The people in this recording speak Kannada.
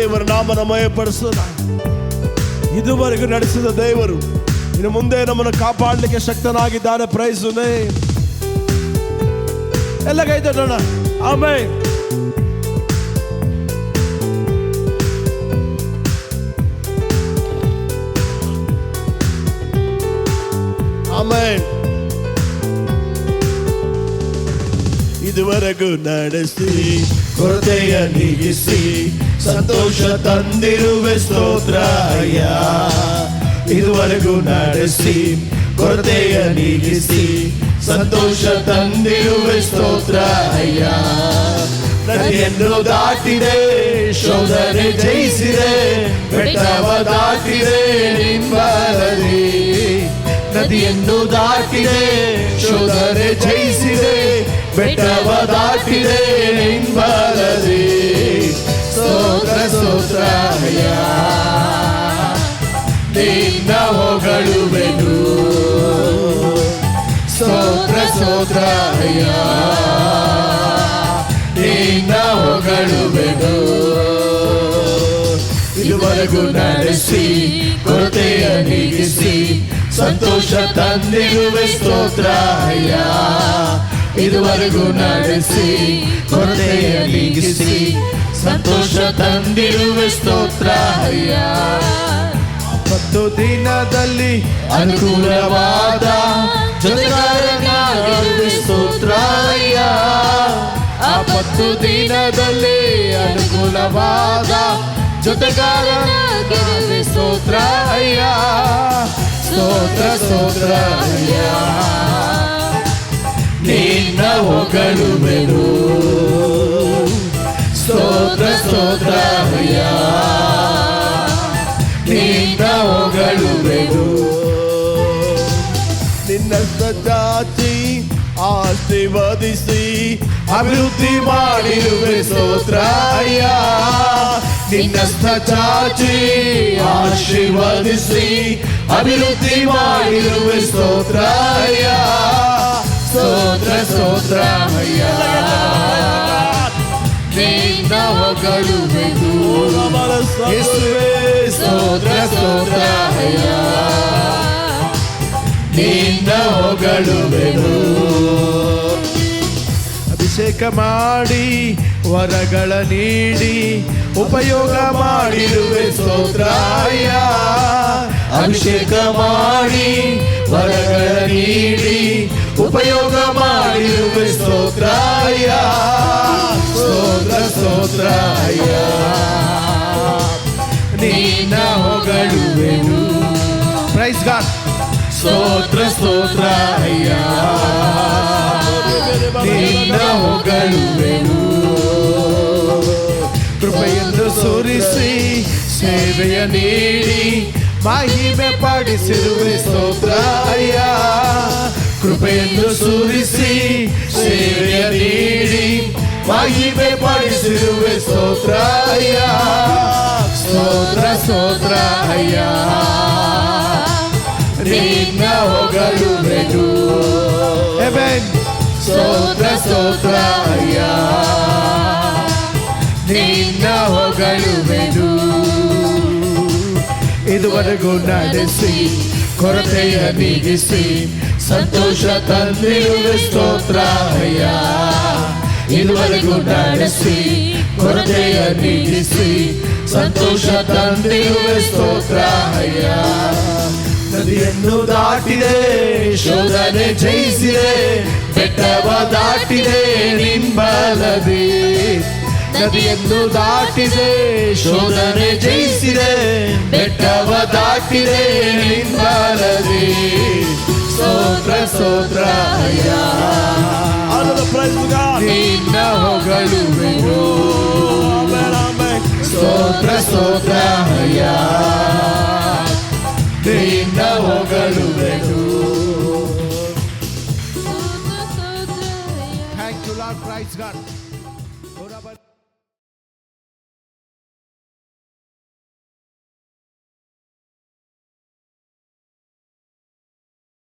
ದೇವರ ನಾಮನ ಮಯಪಡಿಸೋಣ. ಇದುವರೆಗೂ ನಡೆಸಿದ ದೇವರು ಇನ್ನು ಮುಂದೆ ನಮ್ಮನ್ನು ಕಾಪಾಡಲಿಕ್ಕೆ ಶಕ್ತನಾಗಿದ್ದಾನೆ. Price name. ಎಲ್ಲ ಕೈ ತಟ್ಟೋಣ. ಆಮೆನ್. ಆಮೆನ್. ಇದುವರೆಗೂ ನಡೆಸಿ ಕೊರತೆಯ ನೀಗಿಸಿ ಸಂತೋಷ ತಂದಿರುವೆ ಸ್ತೋತ್ರ ಅಯ್ಯ. ಇದುವರೆಗೂ ನಡೆಸಿ ಕೊರತೆಯ ನೀಗಿಸಿ ಸಂತೋಷ ತಂದಿರುವೆ ಸ್ತೋತ್ರ ಅಯ್ಯ. ನದಿಯನ್ನು ದಾಟಿದೆ ಶೋಧನೆ ಜಯಿಸಿದೆ ಬೆಟ್ಟವ ದಾಟಿದೆ ನಿಂಬಲದಿ. ನದಿಯನ್ನು ದಾಟಿದೆ ಶೋಧನೆ ಜಯಿಸಿದೆ ಬೆಟ್ಟವ ದಾಟಿದೆ ನಿಂಬಲದಿ. ಸ್ತೋತ್ರ ಸ್ತೋತ್ರ ಅಯ್ಯ. ನಿನ್ನ ಹೊಗಳುವೆನು. ಸ್ತೋತ್ರ ಸ್ತೋತ್ರ ಅಯ್ಯ. ನಿನ್ನ ಹೊಗಳುವೆನು. ಇದುವರೆಗೂ ನಡೆಸಿ ಕೊರತೆಯ ನೀಗಿಸಿ ಸಂತೋಷ ತಂದಿರುವೆ ಸ್ತೋತ್ರ ಅಯ್ಯ. ಇದುವರೆಗೂ ನಡೆಸಿ ಕೊರತೆಯ ನೀಗಿಸಿ ಸಂತೋಷ ತಂದಿರುವೆ ಸ್ತೋತ್ರ ಅಯ್ಯ. 10 ದಿನದಲ್ಲಿ ಅನುಕೂಲವಾದ ಜೊತೆಗಾರನಾಗಿರುವೆ ಸ್ತೋತ್ರ ಅಯ್ಯ. ಆ 10 ದಿನದಲ್ಲಿ ಅನುಕೂಲವಾದ ಜೊತೆಗಾರನಾಗಿರುವೆ ಸ್ತೋತ್ರ ಅಯ್ಯ. ಸ್ತೋತ್ರ ಸ್ತೋತ್ರ ಅಯ್ಯ. ನಿನ್ನ ಹೊಗಳುವೆನು. ಸ್ತೋತ್ರ ಸ್ತೋತ್ರ ಅಯ್ಯ. ನಿನ್ನ ಹೊಗಳುವೆನು. ನಿನ್ನ ಚಾಚಿ ಆಶೀರ್ವದಿಸಿ ಅಭಿವೃದ್ಧಿ ಮಾಡಿರುವೆ ಸ್ತೋತ್ರ ಅಯ್ಯ. ನಿನ್ನ ಚಾಚಿ ಆಶೀರ್ವದಿಸಿ ಅಭಿವೃದ್ಧಿ ಮಾಡಿರುವೆ ಸ್ತೋತ್ರ ಅಯ್ಯ. ಸ್ತೋತ್ರ ಸ್ತೋತ್ರ ಅಯ್ಯ. ನಿನ್ನ ಹೊಗಳುವೆನು. ಯೇಸುವೇ ಸ್ತೋತ್ರ ಸ್ತೋತ್ರ ಅಯ್ಯ. ನಿನ್ನ ಹೊಗಳುವೆನು. ಅಭಿಷೇಕ ಮಾಡಿ ವರಗಳ ನೀಡಿ ಉಪಯೋಗ ಮಾಡಿರುವೆ ಸ್ತೋತ್ರ ಅಯ್ಯ. ಅಭಿಷೇಕ ಮಾಡಿ ವರಗಳ ನೀಡಿ ಉಪಯೋಗ ಮಾಡಿರುವೆ ಸ್ತೋತ್ರ ಅಯ್ಯ. ಸ್ತೋತ್ರ ಸ್ತೋತ್ರ ಅಯ್ಯ. ನಿನ್ನ ಹೊಗಳುವೆನು. Praise God. ಸ್ತೋತ್ರ ಸ್ತೋತ್ರ ಅಯ್ಯ. ನಿನ್ನ ಹೊಗಳುವೆನು. ಕೃಪೆಯನ್ನು ಸುರಿಸಿ ಸೇವೆಯ ನೀಡಿ ಮಹಿಮೆ ಪಡಿಸಿರುವೆ ಸ್ತೋತ್ರ ಅಯ್ಯ. ಕೃಪೆಯನ್ನು ಸುರಿಸಿ ಸೇವೆಯ ನೀಡಿ ಮಹಿಮೆ ಪಡಿಸಿರುವೆ ಸ್ತೋತ್ರ ಅಯ್ಯ. ಸ್ತೋತ್ರ ಸ್ತೋತ್ರ ಅಯ್ಯ. ನಿನ್ನ ಹೊಗಳುವೆನು. ಆಮೆನ್. ಸ್ತೋತ್ರ ಸ್ತೋತ್ರ ಅಯ್ಯ. ನಿನ್ನ ಹೊಗಳುವೆನು. ಇದುವರೆಗೂ ನಡೆಸಿ ಕೊರತೆಯ ನೀಗಿಸಿ ಸಂತೋಷ ತಂದಿರುವೆ ಸ್ತೋತ್ರ ಅಯ್ಯ. ಇದುವರೆಗೂ ನಡೆಸಿ ಕೊರತೆಯ ನೀಗಿಸಿ ಸಂತೋಷ ತಂದಿರುವೆ ಸ್ತೋತ್ರ ಅಯ್ಯ. ನದಿಯನ್ನು ದಾಟಿದೆ ಶೋಧನೆ ಜಯಿಸಿದೆ ಬೆಟ್ಟವ ದಾಟಿದೆ ನಿಂಬಲದಿ. ನದಿಯನ್ನು ದಾಟಿದೆ ಶೋಧನೆ ಜಯಿಸಿದೆ ಬೆಟ್ಟವ ದಾಟಿದೆ ನಿಂಬಲದಿ. ಸ್ತೋತ್ರ ಸ್ತೋತ್ರ ಅಯ್ಯ. ನಿನ್ನ ಹೊಗಳುವೆನು. ಸ್ತೋತ್ರ ಸ್ತೋತ್ರ ಅಯ್ಯ. ನಿನ್ನ ಹೊಗಳುವೆನು. Thank you Lord. Praise God.